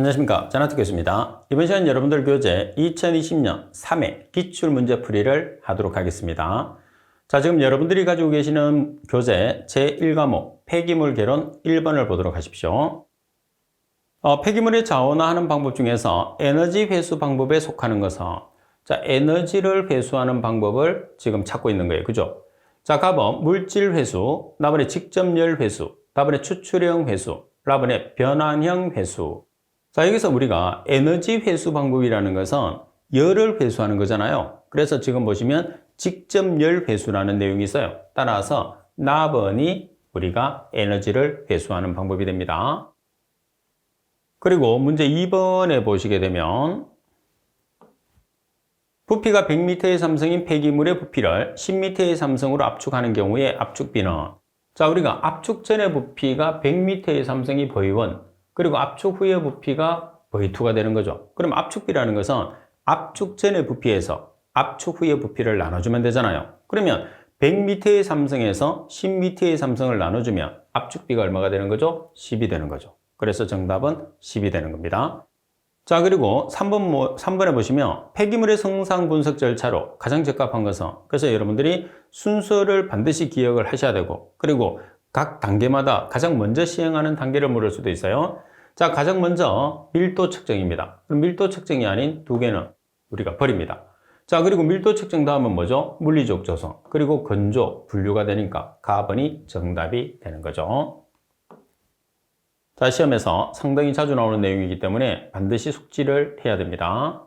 안녕하십니까. 자나트 교수입니다. 이번 시간 여러분들 교재 2020년 3회 기출문제풀이를 하도록 하겠습니다. 자, 지금 여러분들이 가지고 계시는 교재 제1과목 폐기물 개론 1번을 보도록 하십시오. 폐기물의 자원화하는 방법 중에서 에너지 회수 방법에 속하는 것은 에너지를 회수하는 방법을 지금 찾고 있는 거예요. 그죠? 자, 답은 물질 회수, 나번에 직접열 회수, 나번에 추출형 회수, 나번에 변환형 회수. 자, 여기서 우리가 에너지 회수 방법이라는 것은 열을 회수하는 거잖아요. 그래서 지금 보시면 직접 열 회수라는 내용이 있어요. 따라서 나번이 우리가 에너지를 회수하는 방법이 됩니다. 그리고 문제 2번에 보시게 되면 부피가 100m의 삼성인 폐기물의 부피를 10m의 삼성으로 압축하는 경우에 압축비는 우리가 압축 전의 부피가 100m의 삼성이 V1 그리고 압축 후의 부피가 V2가 되는 거죠. 그럼 압축비라는 것은 압축 전의 부피에서 압축 후의 부피를 나눠주면 되잖아요. 그러면 100m의 삼성에서 10m의 삼성을 나눠주면 압축비가 얼마가 되는 거죠? 10이 되는 거죠. 그래서 정답은 10이 되는 겁니다. 자, 그리고 3번에 보시면 폐기물의 성상 분석 절차로 가장 적합한 것은, 그래서 여러분들이 순서를 반드시 기억을 하셔야 되고, 그리고 각 단계마다 가장 먼저 시행하는 단계를 물을 수도 있어요. 자, 가장 먼저 밀도 측정입니다. 그럼 밀도 측정이 아닌 두 개는 우리가 버립니다. 자, 그리고 밀도 측정 다음은 뭐죠? 물리적 조성, 그리고 건조, 분류가 되니까 가번이 정답이 되는 거죠. 자, 시험에서 상당히 자주 나오는 내용이기 때문에 반드시 숙지를 해야 됩니다.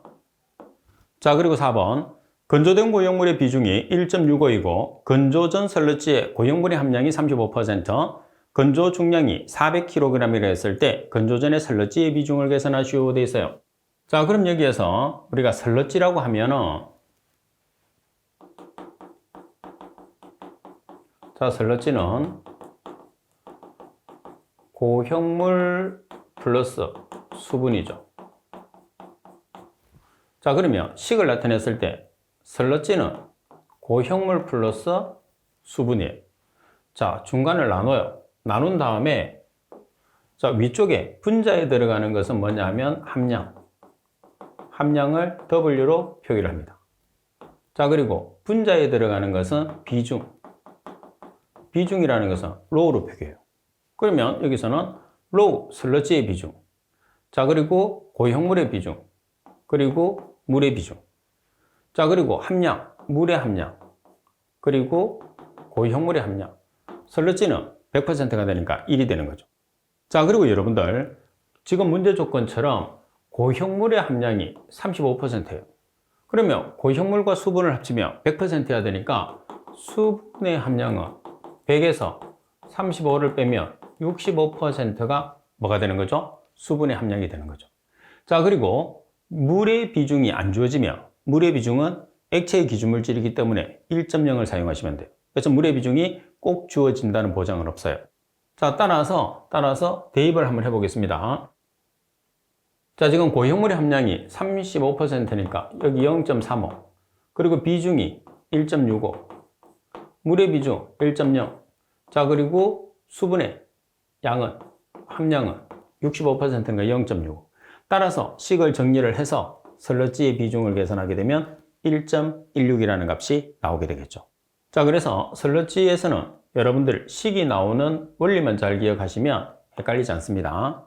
자, 그리고 4번. 건조된 고용물의 비중이 1.65이고 건조 전 설러지의 고용물의 함량이 35%, 건조 중량이 400kg이라 했을 때 건조 전의 설러지의 비중을 계산하시오 되어 있어요. 자, 그럼 여기에서 우리가 설러지라고 하면은 설러지는 고형물 플러스 수분이죠. 자, 그러면 식을 나타냈을 때 설러지는 고형물 플러스 수분이에요. 자, 중간을 나눠요. 나눈 다음에 위쪽에 분자에 들어가는 것은 뭐냐 하면 함량을 W로 표기를 합니다. 자, 그리고 분자에 들어가는 것은 비중이라는 것은 로우로 표기해요. 그러면 여기서는 로우 설러지의 비중, 자, 그리고 고형물의 비중, 그리고 물의 비중, 자, 그리고 함량, 물의 함량, 그리고 고형물의 함량, 설러지는 100%가 되니까 1이 되는 거죠. 자, 그리고 여러분들 지금 문제 조건처럼 고형물의 함량이 35%예요. 그러면 고형물과 수분을 합치면 100%여야 되니까 수분의 함량은 100에서 35를 빼면 65%가 뭐가 되는 거죠? 수분의 함량이 되는 거죠. 자, 그리고 물의 비중이 안 주어지면 물의 비중은 액체의 기준물질이기 때문에 1.0을 사용하시면 돼요. 그래서 물의 비중이 꼭 주어진다는 보장은 없어요. 자, 따라서 대입을 한번 해보겠습니다. 자, 지금 고형물의 함량이 35%니까 여기 0.35, 그리고 비중이 1.65, 물의 비중 1.0, 자, 그리고 수분의 함량은 65%인가 0.65. 따라서 식을 정리를 해서 설러지의 비중을 계산하게 되면 1.16이라는 값이 나오게 되겠죠. 자, 그래서 설러지에서는 여러분들 식이 나오는 원리만 잘 기억하시면 헷갈리지 않습니다.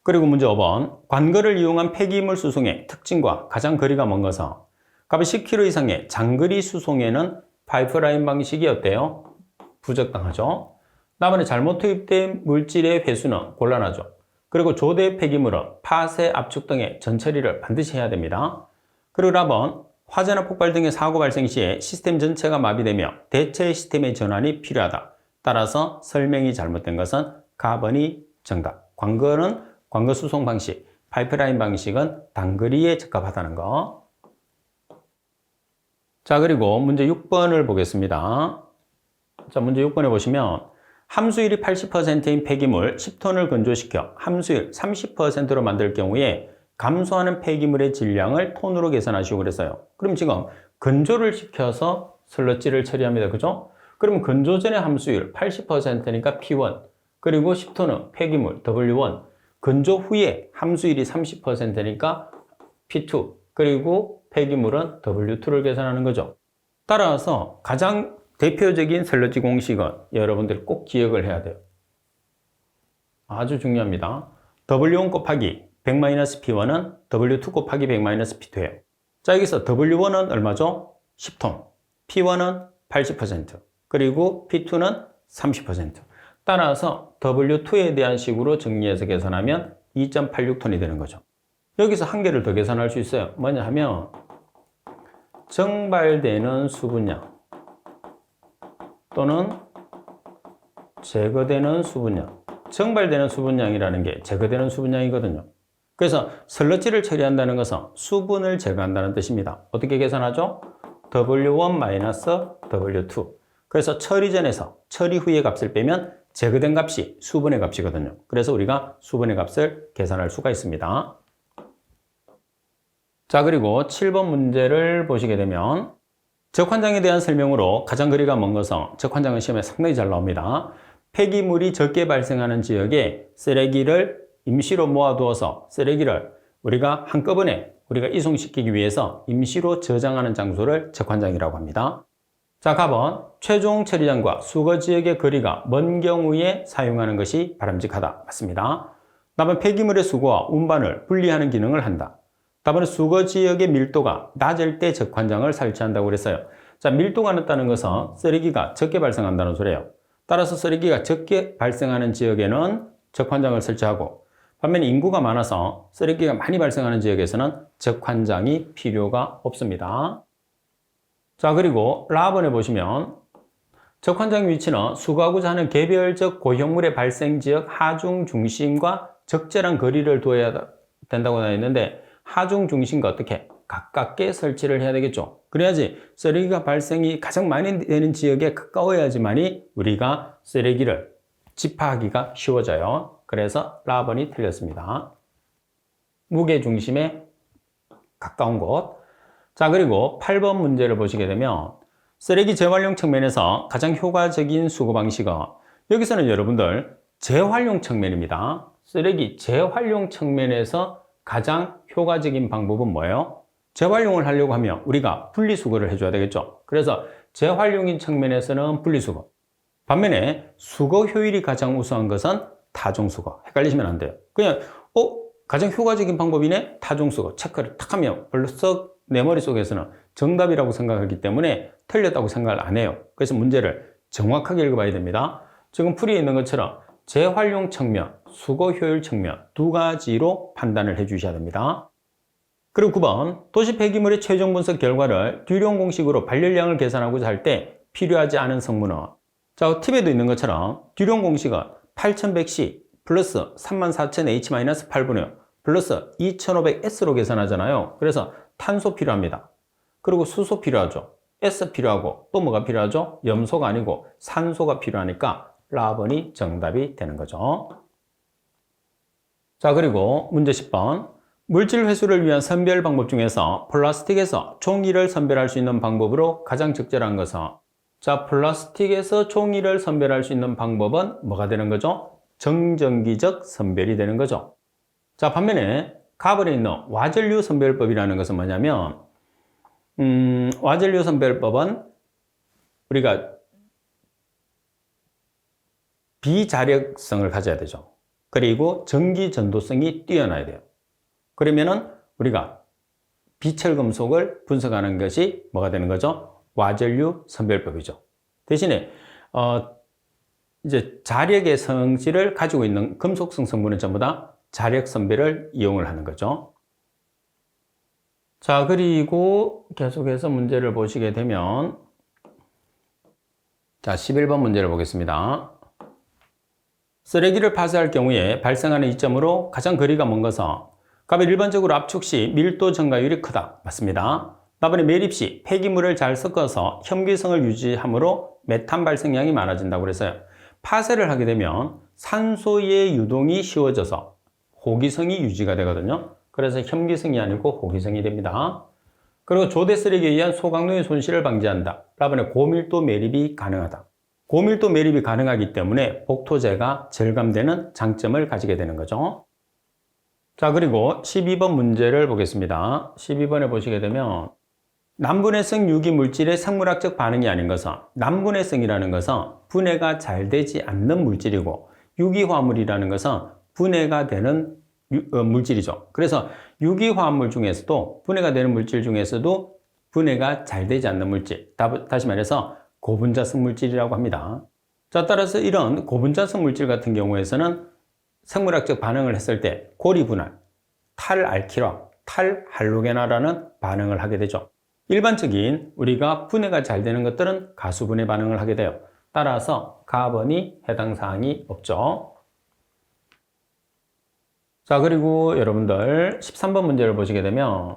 그리고 문제 5번. 관거를 이용한 폐기물 수송의 특징과 가장 거리가 먼 것은, 값이 10km 이상의 장거리 수송에는 파이프라인 방식이 어때요? 부적당하죠. 나번에 잘못 투입된 물질의 회수는 곤란하죠. 그리고 조대 폐기물은 파쇄, 압축 등의 전처리를 반드시 해야 됩니다. 그리고 4번. 화재나 폭발 등의 사고 발생 시에 시스템 전체가 마비되며 대체 시스템의 전환이 필요하다. 따라서 설명이 잘못된 것은 가번이 정답. 관거는 관거 수송 방식, 파이프라인 방식은 단거리에 적합하다는 거. 자, 그리고 문제 6번을 보겠습니다. 자, 문제 6번에 보시면 함수율이 80%인 폐기물 10톤을 건조시켜 함수율 30%로 만들 경우에 감소하는 폐기물의 질량을 톤으로 계산하시오 그랬어요. 그럼 지금 건조를 시켜서 설러지를 처리합니다. 그죠? 그러면 건조 전의 함수율 80%니까 P1, 그리고 10톤은 폐기물 W1, 건조 후에 함수율이 30%니까 P2 그리고 폐기물은 W2를 계산하는 거죠. 따라서 가장 대표적인 슬러지 공식은 여러분들이 꼭 기억을 해야 돼요. 아주 중요합니다. W1 곱하기 100-P1은 W2 곱하기 100-P2예요. 자, 여기서 W1은 얼마죠? 10톤. P1은 80%. 그리고 P2는 30%. 따라서 W2에 대한 식으로 정리해서 계산하면 2.86톤이 되는 거죠. 여기서 한 개를 더 계산할 수 있어요. 뭐냐 하면 증발되는 수분량 또는 제거되는 수분량. 증발되는 수분량이라는 게 제거되는 수분량이거든요. 그래서 슬러지를 처리한다는 것은 수분을 제거한다는 뜻입니다. 어떻게 계산하죠? W1 - W2. 그래서 처리 전에서 처리 후의 값을 빼면 제거된 값이 수분의 값이거든요. 그래서 우리가 수분의 값을 계산할 수가 있습니다. 자, 그리고 7번 문제를 보시게 되면 적환장에 대한 설명으로 가장 거리가 먼 것은 적환장은 시험에 상당히 잘 나옵니다. 폐기물이 적게 발생하는 지역에 쓰레기를 임시로 모아두어서 쓰레기를 우리가 한꺼번에 이송시키기 위해서 임시로 저장하는 장소를 적환장이라고 합니다. 자, 답은 최종 처리장과 수거 지역의 거리가 먼 경우에 사용하는 것이 바람직하다. 맞습니다. 답은 폐기물의 수거와 운반을 분리하는 기능을 한다. 답은 수거 지역의 밀도가 낮을 때 적환장을 설치한다고 그랬어요. 자, 밀도가 낮다는 것은 쓰레기가 적게 발생한다는 소리예요. 따라서 쓰레기가 적게 발생하는 지역에는 적환장을 설치하고 반면에 인구가 많아서 쓰레기가 많이 발생하는 지역에서는 적환장이 필요가 없습니다. 자, 그리고 라번에 보시면 적환장 위치는 수거하고자 하는 개별적 고형물의 발생 지역 하중 중심과 적절한 거리를 두어야 된다고 되어 있는데 하중 중심과 어떻게 가깝게 설치를 해야 되겠죠. 그래야지 쓰레기가 발생이 가장 많이 되는 지역에 가까워야지만이 우리가 쓰레기를 집하기가 쉬워져요. 그래서 라번이 틀렸습니다. 무게 중심에 가까운 곳. 자, 그리고 8번 문제를 보시게 되면 쓰레기 재활용 측면에서 가장 효과적인 수거 방식은 여기서는 여러분들 재활용 측면입니다. 쓰레기 재활용 측면에서 가장 효과적인 방법은 뭐예요? 재활용을 하려고 하면 우리가 분리수거를 해줘야 되겠죠. 그래서 재활용인 측면에서는 분리수거. 반면에 수거 효율이 가장 우수한 것은 타종수거. 헷갈리시면 안 돼요. 그냥 가장 효과적인 방법이네? 타종수거. 체크를 탁 하면 벌써 내 머릿속에서는 정답이라고 생각하기 때문에 틀렸다고 생각을 안 해요. 그래서 문제를 정확하게 읽어봐야 됩니다. 지금 풀이에 있는 것처럼 재활용 측면, 수거 효율 측면 두 가지로 판단을 해 주셔야 됩니다. 그리고 9번, 도시 폐기물의 최종 분석 결과를 듀룡 공식으로 발열량을 계산하고자 할 때 필요하지 않은 성분은 자, 팁에도 있는 것처럼 듀룡 공식은 8100C 플러스 34000H-8분의 플러스 2500S로 계산하잖아요. 그래서 탄소 필요합니다. 그리고 수소 필요하죠. S 필요하고 또 뭐가 필요하죠? 염소가 아니고 산소가 필요하니까 라번이 정답이 되는 거죠. 자, 그리고 문제 10번. 물질 회수를 위한 선별 방법 중에서 플라스틱에서 종이를 선별할 수 있는 방법으로 가장 적절한 것은 자, 플라스틱에서 종이를 선별할 수 있는 방법은 뭐가 되는 거죠? 정전기적 선별이 되는 거죠. 자, 반면에 가번에 있는 와전류 선별법이라는 것은 뭐냐면 와전류 선별법은 우리가 비자력성을 가져야 되죠. 그리고 전기 전도성이 뛰어나야 돼요. 그러면은 우리가 비철금속을 분석하는 것이 뭐가 되는 거죠? 와전류 선별법이죠. 대신에 이제 자력의 성질을 가지고 있는 금속성 성분은 전부 다 자력 선별을 이용을 하는 거죠. 자, 그리고 계속해서 문제를 보시게 되면 자, 11번 문제를 보겠습니다. 쓰레기를 파쇄할 경우에 발생하는 이점으로 가장 거리가 먼 것은 답은 일반적으로 압축 시 밀도 증가율이 크다. 맞습니다. 답은 매립 시 폐기물을 잘 섞어서 혐기성을 유지하므로 메탄 발생량이 많아진다고 그랬어요. 파쇄를 하게 되면 산소의 유동이 쉬워져서 호기성이 유지가 되거든요. 그래서 혐기성이 아니고 호기성이 됩니다. 그리고 조대 쓰레기에 의한 소각로의 손실을 방지한다. 답은 고밀도 매립이 가능하다. 고밀도 매립이 가능하기 때문에 복토제가 절감되는 장점을 가지게 되는 거죠. 자, 그리고 12번 문제를 보겠습니다. 12번에 보시게 되면 남분해성 유기물질의 생물학적 반응이 아닌 것은, 남분해성이라는 것은 분해가 잘 되지 않는 물질이고 유기화합물이라는 것은 분해가 되는 물질이죠. 그래서 유기화합물 중에서도, 분해가 되는 물질 중에서도 분해가 잘 되지 않는 물질, 다시 말해서 고분자성 물질이라고 합니다. 자, 따라서 이런 고분자성 물질 같은 경우에서는 생물학적 반응을 했을 때 고리분할, 탈알키라, 탈할로게나라는 반응을 하게 되죠. 일반적인 우리가 분해가 잘 되는 것들은 가수분해 반응을 하게 돼요. 따라서 가번이 해당 사항이 없죠. 자, 그리고 여러분들 13번 문제를 보시게 되면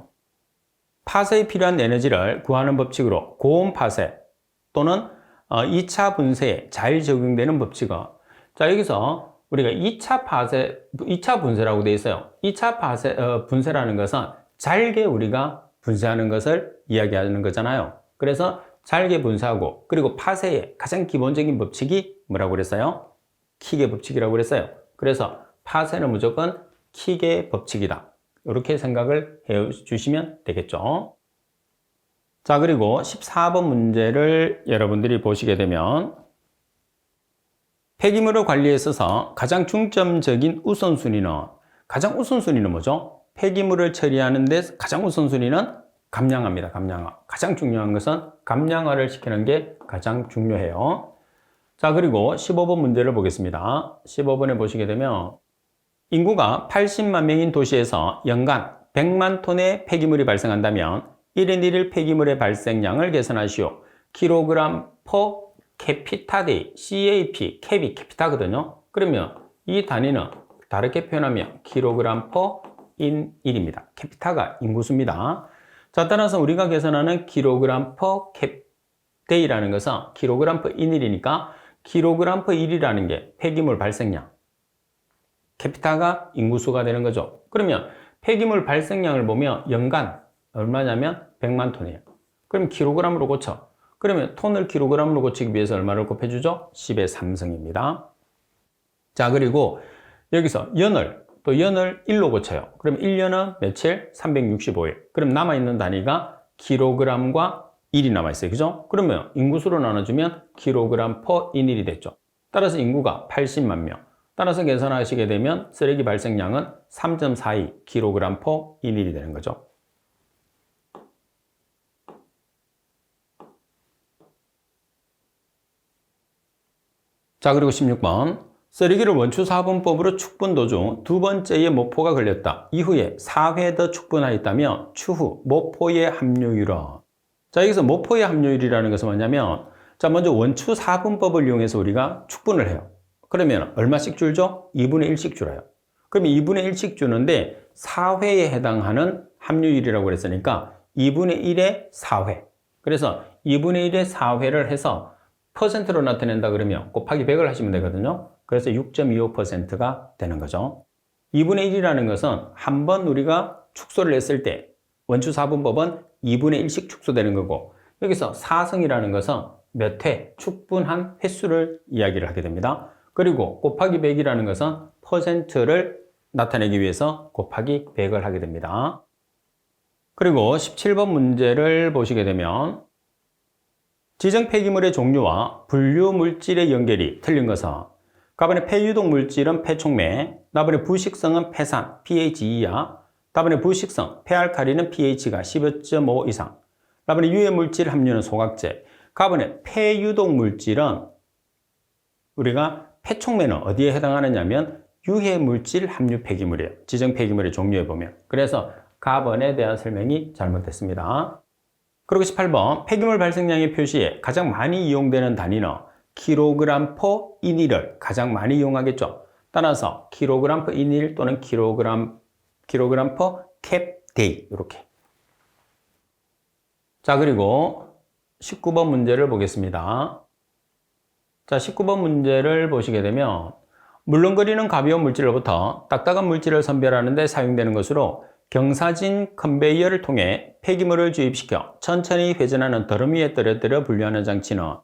파쇄에 필요한 에너지를 구하는 법칙으로 고온 파쇄 또는 2차 분쇄에 잘 적용되는 법칙은, 자, 여기서 우리가 2차 파쇄, 2차 분쇄라고 되어 있어요. 2차 파쇄, 분쇄라는 것은 잘게 우리가 분쇄하는 것을 이야기하는 거잖아요. 그래서 잘게 분쇄하고, 그리고 파쇄의 가장 기본적인 법칙이 뭐라고 그랬어요? 킥의 법칙이라고 그랬어요. 그래서 파쇄는 무조건 킥의 법칙이다. 이렇게 생각을 해 주시면 되겠죠. 자, 그리고 14번 문제를 여러분들이 보시게 되면 폐기물을 관리에 있어서 가장 중점적인 우선순위는 뭐죠? 폐기물을 처리하는 데 가장 우선순위는 감량화입니다. 감량화. 가장 중요한 것은 감량화를 시키는 게 가장 중요해요. 자, 그리고 15번 문제를 보겠습니다. 15번에 보시게 되면 인구가 80만 명인 도시에서 연간 100만 톤의 폐기물이 발생한다면 1인 1일 폐기물의 발생량을 계산하시오. 킬로그램 퍼 캐피타데이, CAP, 캡이 캐피타거든요. 그러면 이 단위는 다르게 표현하면 킬로그램 퍼 인 1입니다. 캐피타가 인구수입니다. 자, 따라서 우리가 계산하는 킬로그램 퍼 캡데이라는 것은 킬로그램 퍼 인 1이니까 킬로그램 퍼 1이라는 게 폐기물 발생량, 캐피타가 인구수가 되는 거죠. 그러면 폐기물 발생량을 보면 연간 얼마냐면 100만 톤이에요. 그럼 킬로그램으로 고쳐. 그러면 톤을 킬로그램으로 고치기 위해서 얼마를 곱해주죠? 10의 3승입니다. 자, 그리고 여기서 연을 1로 고쳐요. 그럼 1년은 며칠? 365일. 그럼 남아있는 단위가 킬로그램과 1이 남아있어요. 그죠? 그러면 인구수로 나눠주면 킬로그램 퍼 인일이 됐죠. 따라서 인구가 80만 명. 따라서 계산하시게 되면 쓰레기 발생량은 3.42 킬로그램 퍼 인일이 되는 거죠. 자, 그리고 16번. 쓰레기를 원추사분법으로 축분 도중 두 번째의 모포가 걸렸다. 이후에 4회 더 축분하였다면 추후 모포의 함유율은. 자, 여기서 모포의 함유율이라는 것은 뭐냐면, 자, 먼저 원추사분법을 이용해서 우리가 축분을 해요. 그러면 얼마씩 줄죠? 2분의 1씩 줄어요. 그러면 2분의 1씩 주는데 4회에 해당하는 함유율이라고 그랬으니까 2분의 1의 4회. 그래서 2분의 1의 4회를 해서 퍼센트로 나타낸다 그러면 곱하기 100을 하시면 되거든요. 그래서 6.25%가 되는 거죠. 2분의 1이라는 것은 한 번 우리가 축소를 했을 때 원추사분법은 2분의 1씩 축소되는 거고, 여기서 4승이라는 것은 몇 회, 축분한 횟수를 이야기를 하게 됩니다. 그리고 곱하기 100이라는 것은 퍼센트를 나타내기 위해서 곱하기 100을 하게 됩니다. 그리고 17번 문제를 보시게 되면 지정 폐기물의 종류와 분류 물질의 연결이 틀린 것은, 가번의 폐유독 물질은 폐촉매, 나번의 부식성은 폐산, pH 2이하, 다번의 부식성, 폐알칼리는 pH가 15.5 이상, 나번의 유해 물질 함유는 소각제, 가번의 폐유독 물질은 우리가 폐촉매는 어디에 해당하느냐면 유해 물질 함유 폐기물이에요. 지정 폐기물의 종류에 보면. 그래서 가번에 대한 설명이 잘못됐습니다. 그리고 18번, 폐기물 발생량의 표시에 가장 많이 이용되는 단위는 킬로그램 퍼 인일을 가장 많이 이용하겠죠. 따라서 킬로그램 퍼 인일 또는 킬로그램 퍼 캡데이, 이렇게. 자, 그리고 19번 문제를 보겠습니다. 자, 19번 문제를 보시게 되면 물렁거리는 가벼운 물질로부터 딱딱한 물질을 선별하는 데 사용되는 것으로 경사진 컨베이어를 통해 폐기물을 주입시켜 천천히 회전하는 더럼 위에 떨어뜨려 분류하는 장치는,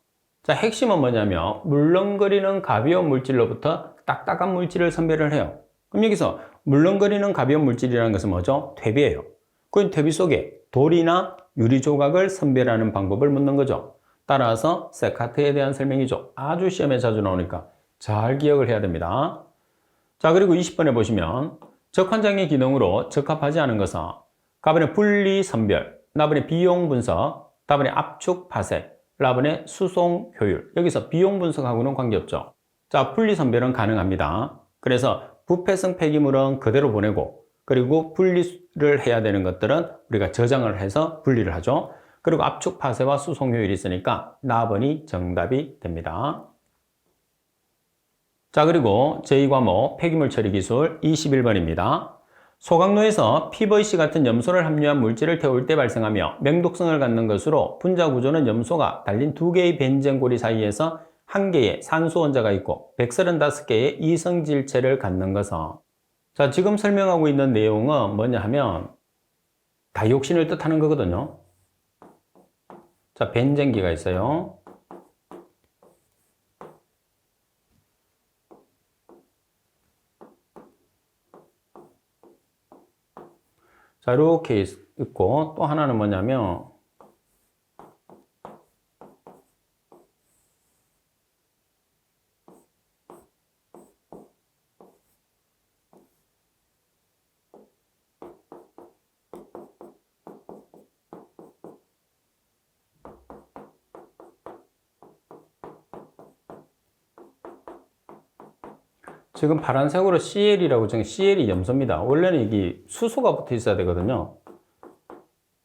자, 핵심은 뭐냐면 물렁거리는 가벼운 물질로부터 딱딱한 물질을 선별을 해요. 그럼 여기서 물렁거리는 가벼운 물질이라는 것은 뭐죠? 퇴비예요. 그 퇴비 속에 돌이나 유리 조각을 선별하는 방법을 묻는 거죠. 따라서 세카트에 대한 설명이죠. 아주 시험에 자주 나오니까 잘 기억을 해야 됩니다. 자, 그리고 20번에 보시면 적환장의 기능으로 적합하지 않은 것은 가번의 분리 선별, 나번의 비용 분석, 다번의 압축 파쇄, 라번의 수송 효율. 여기서 비용 분석하고는 관계없죠. 자, 분리 선별은 가능합니다. 그래서 부패성 폐기물은 그대로 보내고, 그리고 분리를 해야 되는 것들은 우리가 저장을 해서 분리를 하죠. 그리고 압축 파쇄와 수송 효율이 있으니까 나번이 정답이 됩니다. 자, 그리고 제2과목 폐기물 처리 기술 21번입니다. 소각로에서 PVC 같은 염소를 함유한 물질을 태울 때 발생하며 맹독성을 갖는 것으로 분자 구조는 염소가 달린 2개의 벤젠고리 사이에서 1개의 산소 원자가 있고 135개의 이성질체를 갖는 것은. 자, 지금 설명하고 있는 내용은 뭐냐 하면 다이옥신을 뜻하는 거거든요. 자, 벤젠기가 있어요. 자, 이렇게 있고 또 하나는 뭐냐면 지금 파란색으로 CL이라고 정해. CL이 염소입니다. 원래는 이게 수소가 붙어 있어야 되거든요.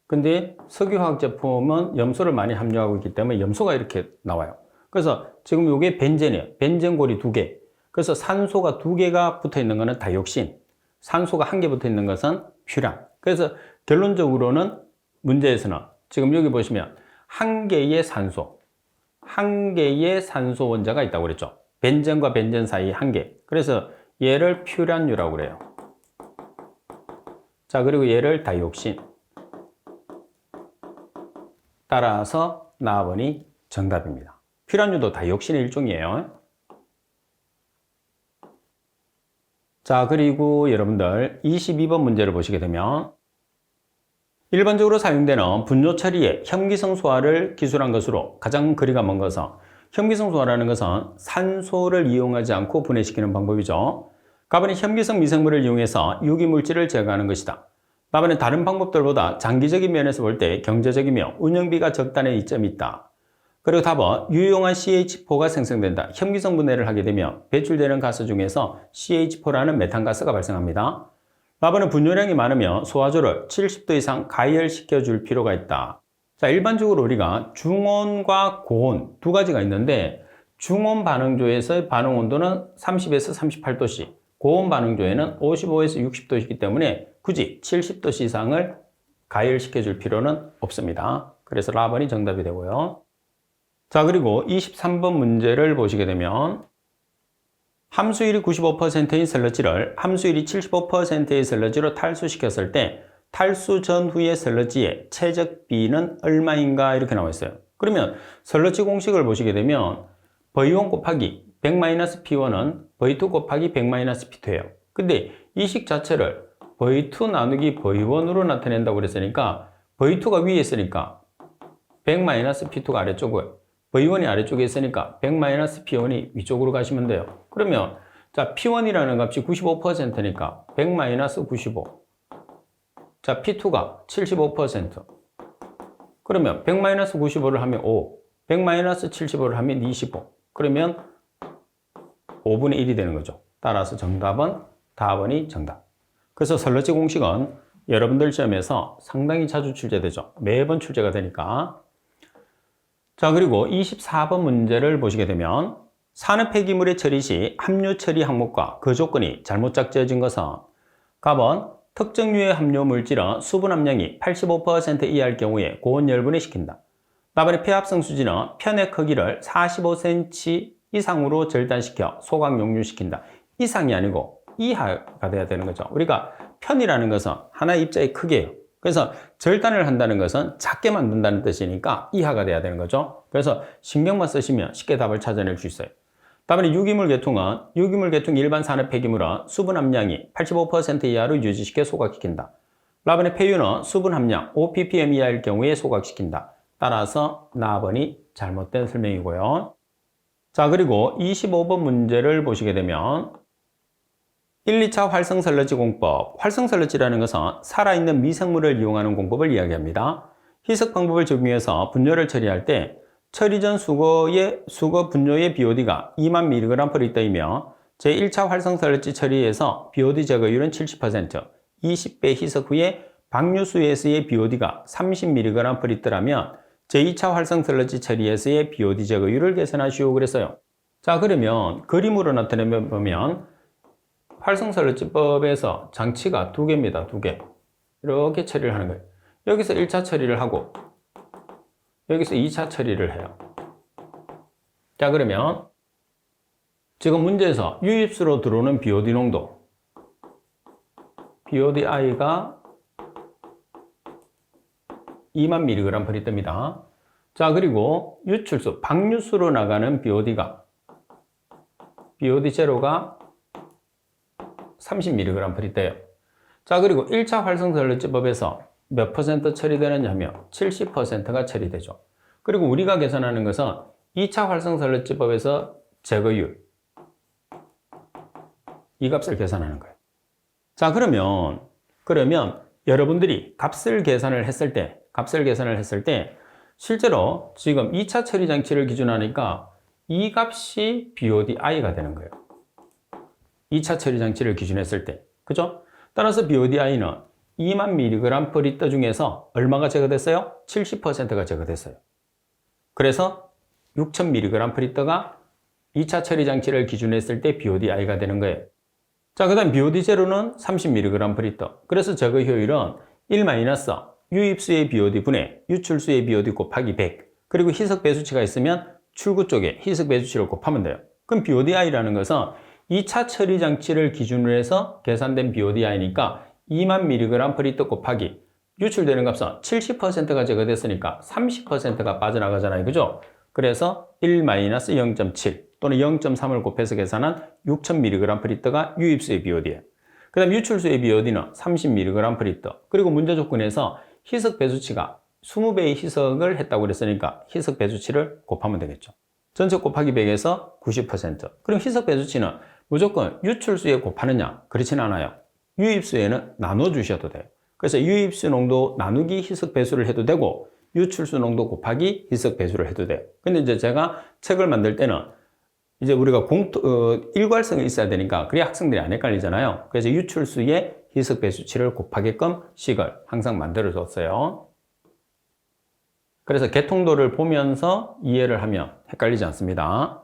근데 석유화학 제품은 염소를 많이 함유하고 있기 때문에 염소가 이렇게 나와요. 그래서 지금 이게 벤젠이에요. 벤젠고리 2개. 그래서 산소가 2개가 붙어 있는 것은 다이옥신, 산소가 1개 붙어 있는 것은 퓨란. 그래서 결론적으로는 문제에서는 지금 여기 보시면 1개의 산소, 1개의 산소 원자가 있다고 그랬죠. 벤젠과 벤젠 사이 1개. 그래서 얘를 퓨란유라고 그래요. 자, 그리고 얘를 다이옥신. 따라서 나번이 정답입니다. 퓨란유도 다이옥신의 일종이에요. 자, 그리고 여러분들 22번 문제를 보시게 되면 일반적으로 사용되는 분뇨 처리에 혐기성 소화를 기술한 것으로 가장 거리가 먼 것은, 혐기성 소화라는 것은 산소를 이용하지 않고 분해시키는 방법이죠. 가번은 혐기성 미생물을 이용해서 유기물질을 제거하는 것이다. 나번은 다른 방법들보다 장기적인 면에서 볼 때 경제적이며 운영비가 적다는 이점이 있다. 그리고 답은 유용한 CH4가 생성된다. 혐기성 분해를 하게 되면 배출되는 가스 중에서 CH4라는 메탄가스가 발생합니다. 나번은 분뇨량이 많으면 소화조를 70도 이상 가열시켜 줄 필요가 있다. 자, 일반적으로 우리가 중온과 고온 두 가지가 있는데 중온 반응조에서의 반응 온도는 30에서 38도씨, 고온 반응조에는 55에서 60도이기 때문에 굳이 70도씨 이상을 가열시켜 줄 필요는 없습니다. 그래서 라번이 정답이 되고요. 자, 그리고 23번 문제를 보시게 되면 함수율이 95%인 슬러지를 함수율이 75%의 슬러지로 탈수시켰을 때 탈수 전후의 슬러지의 최적비는 얼마인가 이렇게 나와 있어요. 그러면 슬러지 공식을 보시게 되면 V1 곱하기 100-P1은 V2 곱하기 100-P2예요. 근데 이 식 자체를 V2 나누기 V1으로 나타낸다고 그랬으니까 V2가 위에 있으니까 100-P2가 아래쪽이고요. V1이 아래쪽에 있으니까 100-P1이 위쪽으로 가시면 돼요. 그러면 자, P1이라는 값이 95%니까 100-95. 자, P2가 75%. 그러면 100-95를 하면 5, 100-75를 하면 25. 그러면 5분의 1이 되는 거죠. 따라서 정답은 4번이 정답. 그래서 슬러지 공식은 여러분들 시험에서 상당히 자주 출제되죠. 매번 출제가 되니까. 자, 그리고 24번 문제를 보시게 되면 산업 폐기물의 처리 시 함유 처리 항목과 그 조건이 잘못 작지어진 것은 갑은 특정 류의 함유 물질은 수분 함량이 85% 이하일 경우에 고온 열분해 시킨다. 나번의 폐합성 수지는 편의 크기를 45cm 이상으로 절단시켜 소각 용유시킨다. 이상이 아니고 이하가 돼야 되는 거죠. 우리가 편이라는 것은 하나의 입자의 크기예요. 그래서 절단을 한다는 것은 작게 만든다는 뜻이니까 이하가 돼야 되는 거죠. 그래서 신경만 쓰시면 쉽게 답을 찾아낼 수 있어요. 다음에 유기물 계통은 유기물 계통 일반 산업 폐기물은 수분 함량이 85% 이하로 유지시켜 소각시킨다. 라번의 폐유는 수분 함량 5ppm 이하일 경우에 소각시킨다. 따라서 나번이 잘못된 설명이고요. 자, 그리고 25번 문제를 보시게 되면 1, 2차 활성설러지 공법. 활성설러지라는 것은 살아있는 미생물을 이용하는 공법을 이야기합니다. 희석 방법을 적용해서 분뇨를 처리할 때 처리 전 수거 분뇨의 BOD가 2만 mg/L이며 제1차 활성설러지 처리에서 BOD 제거율은 70%, 20배 희석 후에 방류수에서의 BOD가 30mg/L라면 제2차 활성설러지 처리에서의 BOD 제거율을 계산하시오 그랬어요. 자, 그러면 그림으로 나타내면 보면 활성설러지법에서 장치가 두 개입니다. 두 개. 이렇게 처리를 하는 거예요. 여기서 1차 처리를 하고 여기서 2차 처리를 해요. 자, 그러면 지금 문제에서 유입수로 들어오는 BOD 농도 BODi가 2만 mg/L입니다. 자, 그리고 유출수, 방류수로 나가는 BOD0가 30mg/L예요. 자, 그리고 1차 활성설러지법에서 몇 퍼센트 처리되느냐 하면 70%가 처리되죠. 그리고 우리가 계산하는 것은 2차 활성설러지법에서 제거율, 이 값을 계산하는 거예요. 자, 그러면 여러분들이 값을 계산을 했을 때 실제로 지금 2차 처리 장치를 기준하니까 이 값이 BODi가 되는 거예요. 2차 처리 장치를 기준했을 때. 그죠? 따라서 BODi는 2만 mg/L 중에서 얼마가 제거됐어요? 70%가 제거됐어요. 그래서 6000mg/L가 2차 처리 장치를 기준했을 때 BODi가 되는 거예요. 자, 그 다음 BOD0는 30mg/L. 그래서 제거 효율은 1 유입수의 BOD 분의 유출수의 BOD 곱하기 100. 그리고 희석 배수치가 있으면 출구 쪽에 희석 배수치를 곱하면 돼요. 그럼 BODi라는 것은 2차 처리 장치를 기준으로 해서 계산된 BODi니까 2만 mg/L 곱하기 유출되는 값은 70%가 제거됐으니까 30%가 빠져나가잖아요. 그죠? 그래서 1 0.7 또는 0.3을 곱해서 계산한 6000mg/L가 유입수의 BOD예요. 그 다음 유출수의 BOD는 30mg/L. 그리고 문제 조건에서 희석 배수치가 20배의 희석을 했다고 그랬으니까 희석 배수치를 곱하면 되겠죠. 전체 곱하기 100에서 90%. 그럼 희석 배수치는 무조건 유출수에 곱하느냐? 그렇지는 않아요. 유입수에는 나눠주셔도 돼요. 그래서 유입수 농도 나누기 희석 배수를 해도 되고 유출수 농도 곱하기 희석 배수를 해도 돼요. 근데 이제 제가 책을 만들 때는 이제 우리가 일괄성이 있어야 되니까 그래야 학생들이 안 헷갈리잖아요. 그래서 유출수의 희석 배수치를 곱하게끔 식을 항상 만들어 줬어요. 그래서 개통도를 보면서 이해를 하면 헷갈리지 않습니다.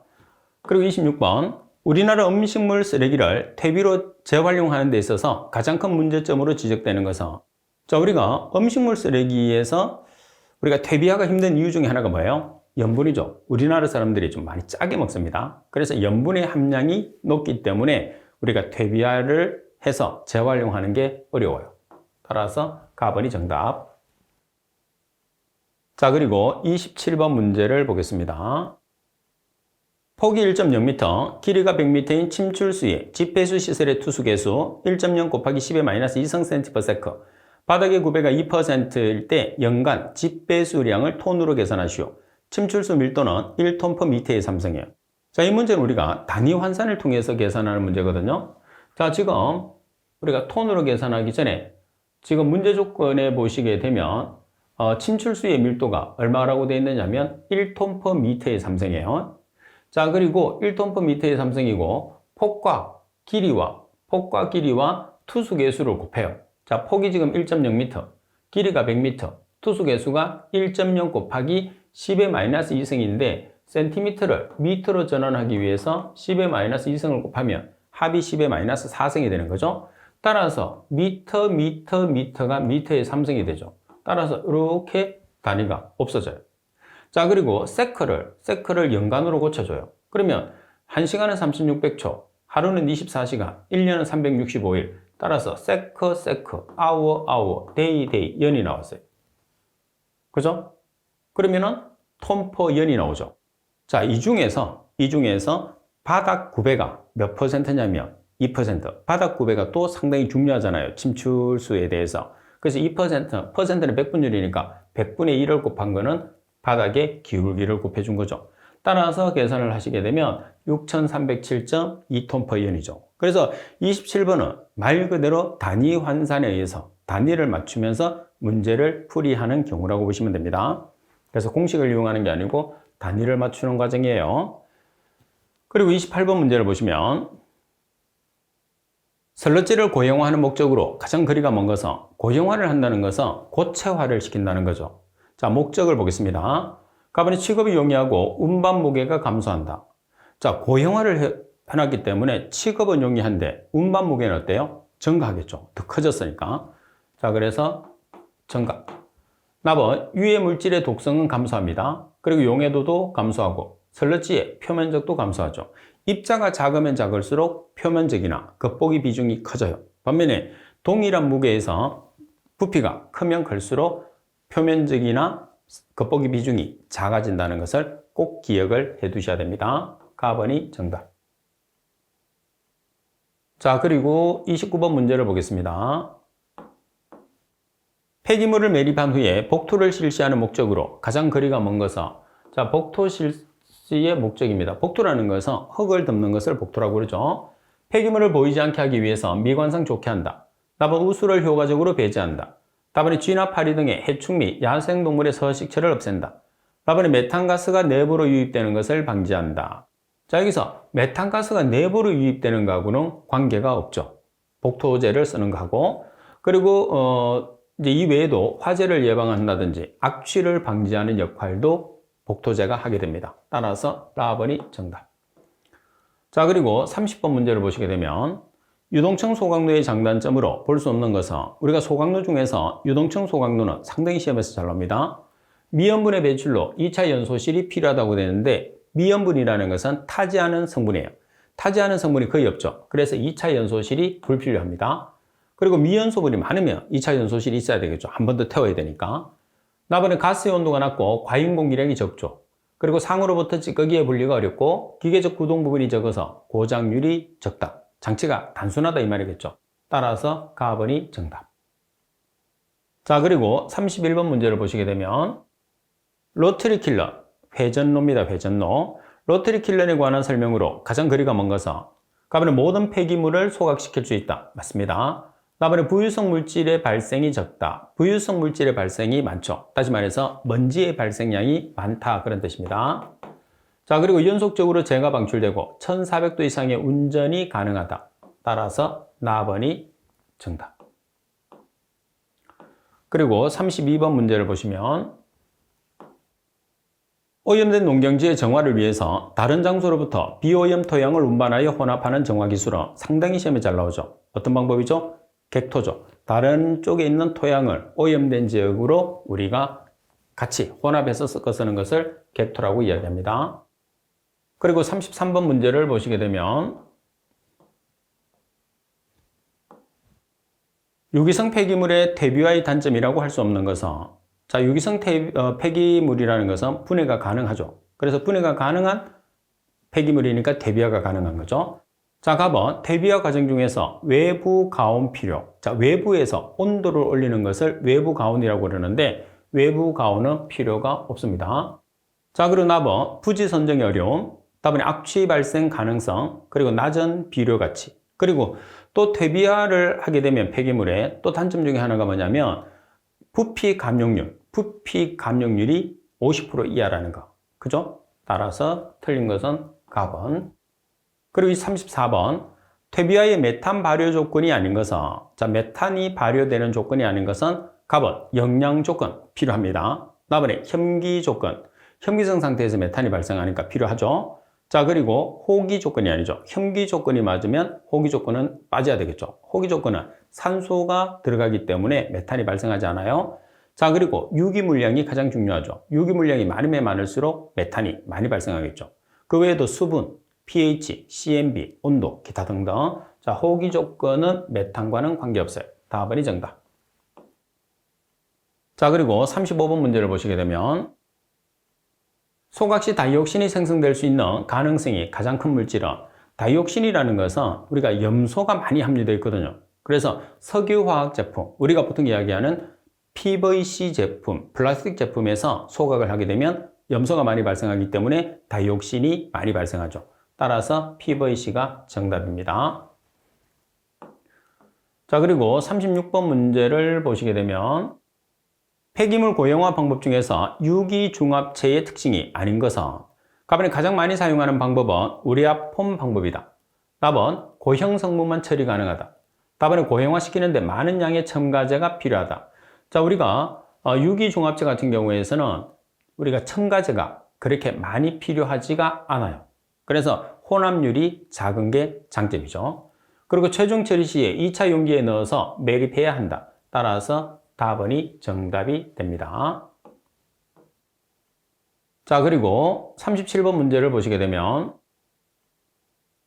그리고 26번. 우리나라 음식물 쓰레기를 퇴비로 재활용하는 데 있어서 가장 큰 문제점으로 지적되는 것은, 자, 우리가 음식물 쓰레기에서 우리가 퇴비하기 힘든 이유 중에 하나가 뭐예요? 염분이죠. 우리나라 사람들이 좀 많이 짜게 먹습니다. 그래서 염분의 함량이 높기 때문에 우리가 퇴비화를 해서 재활용하는 게 어려워요. 따라서 가번이 정답. 자, 그리고 27번 문제를 보겠습니다. 폭이 1.0m, 길이가 100m인 침출수의 집배수 시설의 투수 개수 1.0 곱하기 10의 -2cm/s. 바닥의 구배가 2%일 때 연간 집배수량을 톤으로 계산하시오. 침출수 밀도는 1톤/m의 삼성이에요. 자, 이 문제는 우리가 단위 환산을 통해서 계산하는 문제거든요. 자, 지금 우리가 톤으로 계산하기 전에 지금 문제 조건에 보시게 되면 침출수의 밀도가 얼마라고 되어 있느냐면 1톤/m의 삼성이에요. 자, 그리고 1톤/m의 삼성이고 폭과 길이와 투수 개수를 곱해요. 자, 폭이 지금 1.0m, 길이가 100m, 투수 개수가 1.0 곱하기 10의 -2승인데 센티미터를 미터로 전환하기 위해서 10의 -2승을 곱하면 합이 10의 -4승이 되는 거죠. 따라서 미터가 미터의 3승이 되죠. 따라서 이렇게 단위가 없어져요. 자, 그리고 세크를 연간으로 고쳐줘요. 그러면 1시간은 3600초, 하루는 24시간, 1년은 365일. 따라서 세크, 아워, 데이, 연이 나왔어요. 그죠? 그러면은 톤/연이 나오죠. 자, 이 중에서 바닥 구배가 몇 퍼센트냐면 2%. 바닥 구배가 또 상당히 중요하잖아요. 침출수에 대해서. 그래서 2%, 퍼센트는 100분율이니까 100분의 1을 곱한 거는 바닥의 기울기를 곱해준 거죠. 따라서 계산을 하시게 되면 6307.2톤/연이죠. 그래서 27번은 말 그대로 단위 환산에 의해서 단위를 맞추면서 문제를 풀이하는 경우라고 보시면 됩니다. 그래서 공식을 이용하는 게 아니고 단위를 맞추는 과정이에요. 그리고 28번 문제를 보시면 슬러지를 고형화하는 목적으로 가장 거리가 먼 것은 고형화를 한다는 것은 고체화를 시킨다는 거죠. 자, 목적을 보겠습니다. 가번이 취급이 용이하고 운반 무게가 감소한다. 자, 고형화를 해놨기 때문에 취급은 용이한데 운반 무게는 어때요? 증가하겠죠. 더 커졌으니까. 자, 그래서 증가. 나번 유해 물질의 독성은 감소합니다. 그리고 용해도도 감소하고 슬러지의 표면적도 감소하죠. 입자가 작으면 작을수록 표면적이나 겉보기 비중이 커져요. 반면에 동일한 무게에서 부피가 크면 클수록 표면적이나 겉보기 비중이 작아진다는 것을 꼭 기억을 해 두셔야 됩니다. 4번이 정답. 자, 그리고 29번 문제를 보겠습니다. 폐기물을 매립한 후에 복토를 실시하는 목적으로 가장 거리가 먼 것은, 자, 복토 실시의 목적입니다. 복토라는 것은 흙을 덮는 것을 복토라고 그러죠. 폐기물을 보이지 않게 하기 위해서 미관상 좋게 한다. 답은 우수를 효과적으로 배제한다. 답은 쥐나 파리 등의 해충 및 야생동물의 서식처를 없앤다. 답은 메탄가스가 내부로 유입되는 것을 방지한다. 자, 여기서 메탄가스가 내부로 유입되는 거하고는 관계가 없죠. 복토제를 쓰는 거하고. 그리고 이제 이 외에도 화재를 예방한다든지 악취를 방지하는 역할도 복토제가 하게 됩니다. 따라서 4번이 정답. 자, 그리고 30번 문제를 보시게 되면 유동층 소각로의 장단점으로 볼 수 없는 것은, 우리가 소각로 중에서 유동층 소각로는 상당히 시험에서 잘 나옵니다. 미연분의 배출로 2차 연소실이 필요하다고 되는데 미연분이라는 것은 타지 않은 성분이에요. 타지 않은 성분이 거의 없죠. 그래서 2차 연소실이 불필요합니다. 그리고 미연소분이 많으면 2차 연소실이 있어야 되겠죠. 한 번 더 태워야 되니까. 나번에 가스의 온도가 낮고 과잉 공기량이 적죠. 그리고 상으로부터 찌꺼기에 분리가 어렵고 기계적 구동 부분이 적어서 고장률이 적다. 장치가 단순하다 이 말이겠죠. 따라서 4번이 정답. 자, 그리고 31번 문제를 보시게 되면 로터리 킬러, 회전로입니다. 회전로. 로터리 킬러에 관한 설명으로 가장 거리가 먼 것은, 가번에 모든 폐기물을 소각시킬 수 있다. 맞습니다. 다음에 부유성 물질의 발생이 적다. 부유성 물질의 발생이 많죠. 다시 말해서 먼지의 발생량이 많다. 그런 뜻입니다. 자, 그리고 연속적으로 재가 방출되고 1400도 이상의 운전이 가능하다. 따라서 4번이 정답. 그리고 32번 문제를 보시면 오염된 농경지의 정화를 위해서 다른 장소로부터 비오염 토양을 운반하여 혼합하는 정화 기술은 상당히 시험에 잘 나오죠. 어떤 방법이죠? 객토죠. 다른 쪽에 있는 토양을 오염된 지역으로 우리가 같이 혼합해서 섞어 쓰는 것을 객토라고 이야기합니다. 그리고 33번 문제를 보시게 되면 유기성 폐기물의 퇴비와의 단점이라고 할 수 없는 것은, 자, 유기성 폐기물이라는 것은 분해가 가능하죠. 그래서 분해가 가능한 폐기물이니까 퇴비화가 가능한 거죠. 자, 가번 퇴비화 과정 중에서 외부 가온 필요. 자, 외부에서 온도를 올리는 것을 외부 가온이라고 그러는데 외부 가온은 필요가 없습니다. 자, 그리고 나번 부지 선정의 어려움, 다음에 악취 발생 가능성, 그리고 낮은 비료 가치, 그리고 또 퇴비화를 하게 되면 폐기물의 또 단점 중에 하나가 뭐냐면 부피 감염률이 50% 이하라는 거. 그죠? 따라서 틀린 것은 가번. 그리고 34번 퇴비화의 메탄 발효 조건이 아닌 것은, 자, 메탄이 발효되는 조건이 아닌 것은 가번 영양 조건 필요합니다. 다음에 혐기 조건, 혐기성 상태에서 메탄이 발생하니까 필요하죠. 자, 그리고 호기 조건이 아니죠. 혐기 조건이 맞으면 호기 조건은 빠져야 되겠죠. 호기 조건은 산소가 들어가기 때문에 메탄이 발생하지 않아요. 자, 그리고 유기 물량이 가장 중요하죠. 유기 물량이 많으면 많을수록 메탄이 많이 발생하겠죠. 그 외에도 수분, pH, CMB, 온도, 기타 등등. 자, 호기 조건은 메탄과는 관계없어요. 다음번이 정답. 자, 그리고 35번 문제를 보시게 되면 소각시 다이옥신이 생성될 수 있는 가능성이 가장 큰 물질은 다이옥신이라는 것은 우리가 염소가 많이 함유되어 있거든요. 그래서 석유화학 제품, 우리가 보통 이야기하는 PVC 제품, 플라스틱 제품에서 소각을 하게 되면 염소가 많이 발생하기 때문에 다이옥신이 많이 발생하죠. 따라서 PVC가 정답입니다. 자, 그리고 36번 문제를 보시게 되면 폐기물 고형화 방법 중에서 유기중합체의 특징이 아닌 것은 가번에 가장 많이 사용하는 방법은 우레아 폼 방법이다. 답은 고형 성분만 처리 가능하다. 답은 고형화시키는데 많은 양의 첨가제가 필요하다. 자, 우리가 유기중합체 같은 경우에서는 우리가 첨가제가 그렇게 많이 필요하지가 않아요. 그래서 혼합률이 작은 게 장점이죠. 그리고 최종 처리 시에 2차 용기에 넣어서 매립해야 한다. 따라서 답은이 정답이 됩니다. 자, 그리고 37번 문제를 보시게 되면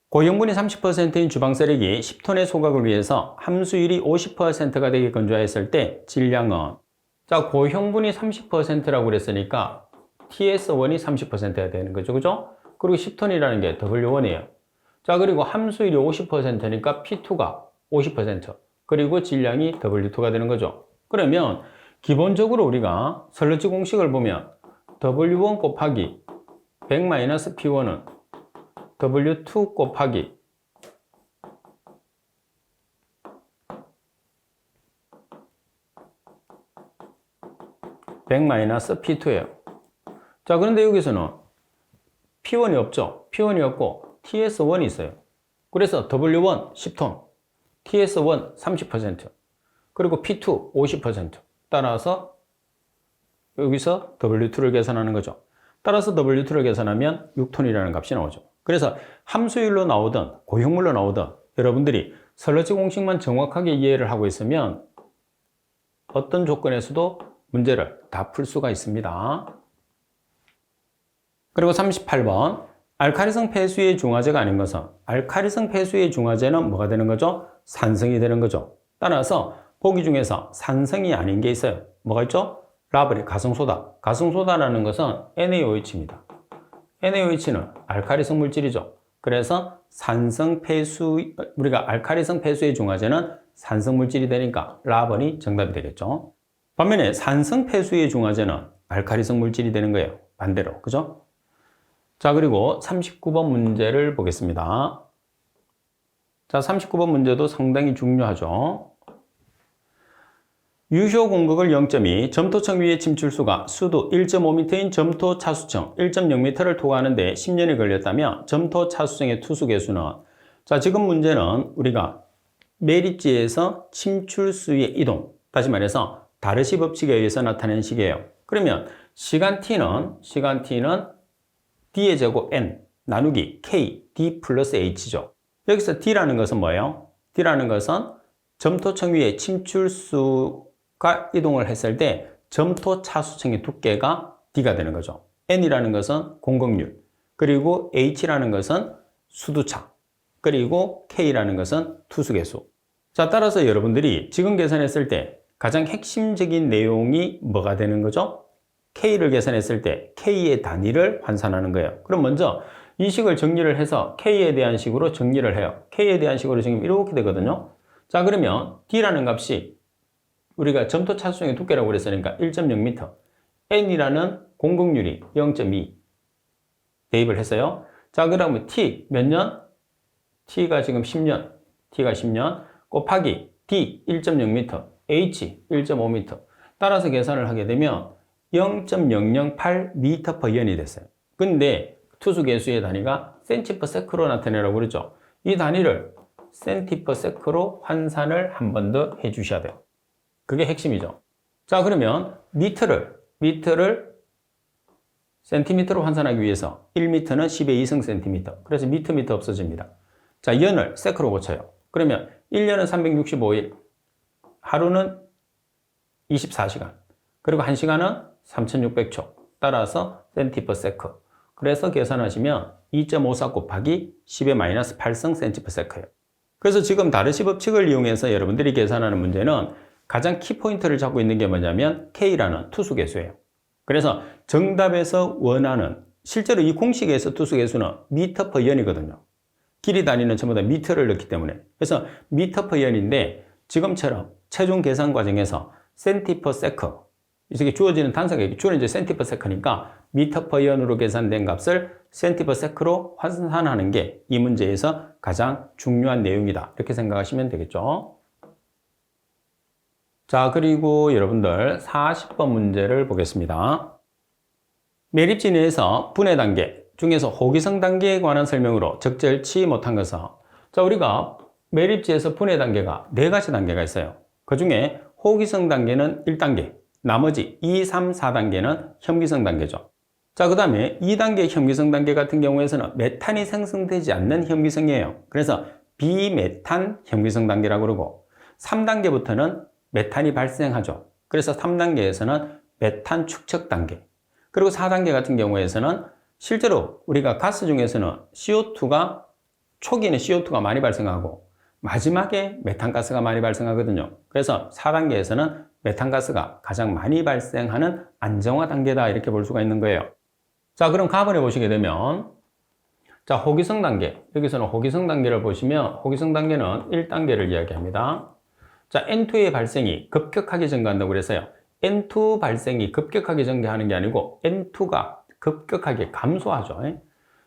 고형분이 30%인 주방쓰레기 10톤의 소각을 위해서 함수율이 50%가 되게 건조했을 때 질량은, 자, 고형분이 30%라고 그랬으니까 TS1이 30%야 되는 거죠. 그죠? 그리고 10톤이라는 게 W1이에요. 자, 그리고 함수율이 50%니까 P2가 50%, 그리고 질량이 W2가 되는 거죠. 그러면 기본적으로 우리가 설러지 공식을 보면 W1 곱하기 100-P1은 W2 곱하기 (100-P2예요) 자, 그런데 여기서는 P1이 없죠. P1이 없고 TS1이 있어요. 그래서 W1 10톤, TS1 30%, 그리고 P2 50%. 따라서 여기서 W2를 계산하는 거죠. 따라서 W2를 계산하면 6톤이라는 값이 나오죠. 그래서 함수율로 나오든 고형물로 나오든 여러분들이 설러지 공식만 정확하게 이해를 하고 있으면 어떤 조건에서도 문제를 다 풀 수가 있습니다. 그리고 38번 알카리성 폐수의 중화제가 아닌 것은, 알카리성 폐수의 중화제는 뭐가 되는 거죠? 산성이 되는 거죠. 따라서 보기 중에서 산성이 아닌 게 있어요. 뭐가 있죠? 라블이 가성소다. 가성소다라는 것은 NaOH입니다. NaOH는 알카리성 물질이죠. 그래서 산성 폐수, 우리가 알카리성 폐수의 중화제는 산성 물질이 되니까 라번이 정답이 되겠죠. 반면에 산성 폐수의 중화제는 알카리성 물질이 되는 거예요. 반대로. 그죠? 자, 그리고 39번 문제를 보겠습니다. 자, 39번 문제도 상당히 중요하죠. 유효 공극을 0.2, 점토층 위의 침출수가 수도 1.5m인 점토 차수층 1.0m를 통과하는데 10년이 걸렸다면 점토 차수층의 투수 개수는, 자, 지금 문제는 우리가 매립지에서 침출수의 이동, 다시 말해서 다르시 법칙에 의해서 나타낸 식이에요. 그러면 시간 t는 d의 제곱 n 나누기 k d 플러스 h죠. 여기서 d라는 것은 뭐예요? d라는 것은 점토층 위에 침출수가 이동을 했을 때 점토 차수층의 두께가 d가 되는 거죠. n이라는 것은 공극률, 그리고 h라는 것은 수두차, 그리고 k라는 것은 투수개수. 자, 따라서 여러분들이 지금 계산했을 때 가장 핵심적인 내용이 뭐가 되는 거죠? K를 계산했을 때 K의 단위를 환산하는 거예요. 그럼 먼저 이 식을 정리를 해서 K에 대한 식으로 정리를 해요. K에 대한 식으로 지금 이렇게 되거든요. 자, 그러면 D라는 값이 우리가 점토 차수층의 두께라고 그랬으니까 1.0m, N이라는 공극률이 0.2 대입을 했어요. 자, 그러면 T 몇 년? T가 지금 10년, T가 10년 곱하기 D 1.0m, H 1.5m. 따라서 계산을 하게 되면 0.008m/년이 됐어요. 근데 투수 개수의 단위가 cm/s로 나타내라고 그랬죠. 이 단위를 cm/s로 환산을 한 번 더 해주셔야 돼요. 그게 핵심이죠. 자, 그러면 미터를 센티미터로 환산하기 위해서 1m는 10의 2승 센티미터. 그래서 미터 없어집니다. 자, 연을 세크로 고쳐요. 그러면 1년은 365일, 하루는 24시간, 그리고 1시간은 3600초. 따라서 cm/s. 그래서 계산하시면 2.54 곱하기 10의 마이너스 8승 cm/s예요. 그래서 지금 다르시 법칙을 이용해서 여러분들이 계산하는 문제는 가장 키포인트를 잡고 있는 게 뭐냐면 K라는 투수 개수예요. 그래서 정답에서 원하는 실제로 이 공식에서 투수계수는 미터 퍼 연이거든요. 길이 단위는 전부 다 미터를 넣기 때문에. 그래서 미터 퍼 연인데 지금처럼 최종 계산 과정에서 센티 퍼 세커, 이게 주어지는 단서가 주어는 이제 센티 퍼 세커니까 미터 퍼 연으로 계산된 값을 센티 퍼 세커로 환산하는 게 이 문제에서 가장 중요한 내용이다. 이렇게 생각하시면 되겠죠. 자, 그리고 여러분들 40번 문제를 보겠습니다. 매립지 내에서 분해 단계 중에서 호기성 단계에 관한 설명으로 적절치 못한 것은, 자, 우리가 매립지에서 분해 단계가 4가지 단계가 있어요. 그 중에 호기성 단계는 1단계, 나머지 2, 3, 4단계는 현기성 단계죠. 자, 그 다음에 2단계 현기성 단계 같은 경우에서는 메탄이 생성되지 않는 현기성이에요. 그래서 비메탄 현기성 단계라고 그러고, 3단계부터는 메탄이 발생하죠. 그래서 3단계에서는 메탄 축적 단계. 그리고 4단계 같은 경우에서는 실제로 우리가 가스 중에서는 CO2가, 초기에는 CO2가 많이 발생하고 마지막에 메탄가스가 많이 발생하거든요. 그래서 4단계에서는 메탄가스가 가장 많이 발생하는 안정화 단계다, 이렇게 볼 수가 있는 거예요. 자, 그럼 가번에 보시게 되면, 자, 호기성 단계. 여기서는 호기성 단계를 보시면 호기성 단계는 1단계를 이야기합니다. 자, N2의 발생이 급격하게 증가한다고 그래서요. N2 발생이 급격하게 증가하는 게 아니고 N2가 급격하게 감소하죠.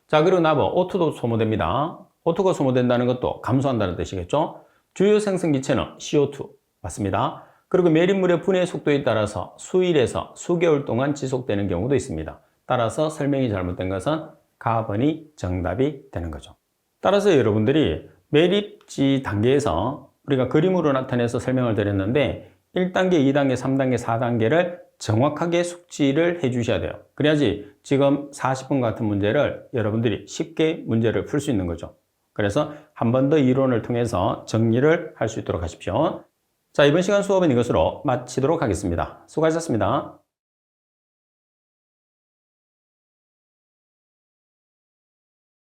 자, 그리고 나머 O2도 소모됩니다. O2가 소모된다는 것도 감소한다는 뜻이겠죠. 주요 생성기체는 CO2 맞습니다. 그리고 매립물의 분해 속도에 따라서 수일에서 수개월 동안 지속되는 경우도 있습니다. 따라서 설명이 잘못된 것은 가번이 정답이 되는 거죠. 따라서 여러분들이 매립지 단계에서 우리가 그림으로 나타내서 설명을 드렸는데 1단계, 2단계, 3단계, 4단계를 정확하게 숙지를 해 주셔야 돼요. 그래야지 지금 40번 같은 문제를 여러분들이 쉽게 문제를 풀 수 있는 거죠. 그래서 한 번 더 이론을 통해서 정리를 할 수 있도록 하십시오. 자, 이번 시간 수업은 이것으로 마치도록 하겠습니다. 수고하셨습니다.